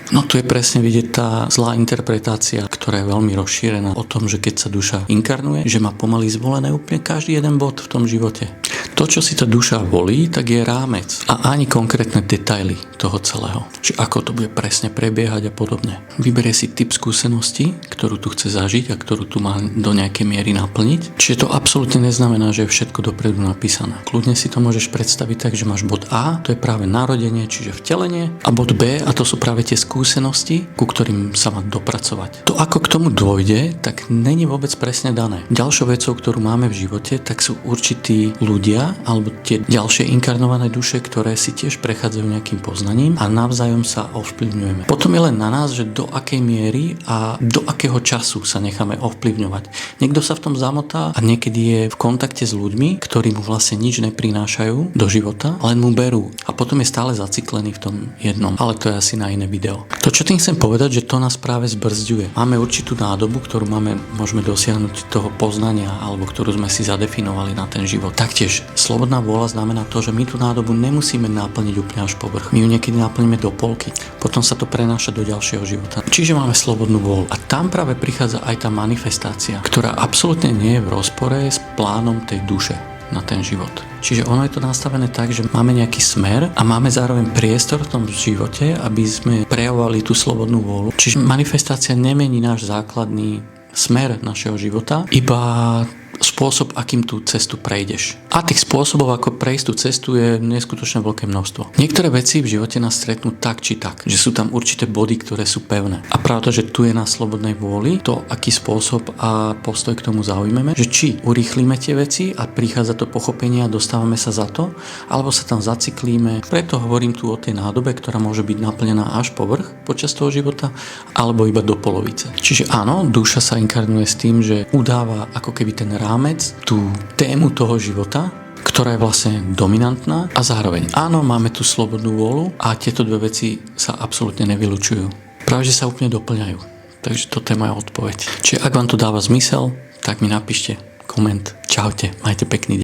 No tu je presne vidieť tá zlá interpretácia, ktorá je veľmi rozšírená o tom, že keď sa duša inkarnuje, že má pomaly zvolené úplne každý jeden bod v tom živote. To, čo si tá duša volí, tak je rámec a ani konkrétne detaily toho celého. Čiže ako to bude presne prebiehať a podobne. Vyberie si typ skúsenosti, ktorú tu chce zažiť a ktorú tu má do nejakej miery naplniť. Čiže to absolútne neznamená, že je všetko dopredu napísané. Kľudne si to môžeš predstaviť tak, že máš bod A, to je práve narodenie, čiže vtelenie, a bod B, a to sú práve tie skúsenosti, ku ktorým sa má dopracovať. To, ako k tomu dôjde, tak není vôbec presne dané. Ďalšou vecou, ktorú máme v živote, tak sú určití ľudia alebo tie ďalšie inkarnované duše, ktoré si tiež prechádzajú nejakým poznaním a navzájom sa ovplyvňujeme. Potom je len na nás, že do akej miery a do akého času sa necháme ovplyvňovať. Niekto sa v tom zamotá a niekedy je v kontakte s ľuďmi, ktorí mu vlastne nič neprinášajú do života, len mu berú a potom je stále zaciklený v tom jednom. Ale to je asi na iné video. To, čo tým chcem povedať, že to nás práve zbrzďuje. Máme určitú nádobu, ktorú môžeme dosiahnuť toho poznania alebo ktorú sme si zadefinovali na ten život. Taktiež slobodná vôľa znamená to, že my tú nádobu nemusíme naplniť úplne až po vrch. My ju niekedy naplníme do polky. Potom sa to prenáša do ďalšieho života. Čiže máme slobodnú vôľu. A tam práve prichádza aj tá manifestácia, ktorá absolútne nie je v rozpore s plánom tej duše na ten život. Čiže ono je to nastavené tak, že máme nejaký smer a máme zároveň priestor v tom živote, aby sme prejavovali tú slobodnú vôľu. Čiže manifestácia nemení náš základný smer našeho života, iba spôsob, akým tú cestu prejdeš. A tých spôsobov, ako prejsť tú cestu, je neskutočne veľké množstvo. Niektoré veci v živote nás stretnú tak či tak, že sú tam určité body, ktoré sú pevné. A pravda, že tu je na slobodnej vôli to, aký spôsob a postoj k tomu zaujmeme, že či urýchlíme tie veci a prichádza to pochopenie a dostávame sa za to, alebo sa tam zaciklíme. Preto hovorím tu o tej nádobe, ktorá môže byť naplnená až po vrch počas toho života, alebo iba do polovice. Čiže áno, duša sa inkarnuje s tým, že udáva ako keby ten rámec, tú tému toho života, ktorá je vlastne dominantná a zároveň áno, máme tú slobodnú vôľu a tieto dve veci sa absolútne nevylučujú. Práve, že sa úplne doplňajú. Takže toto je moja odpoveď. Čiže ak vám to dáva zmysel, tak mi napíšte koment. Čaute, majte pekný deň.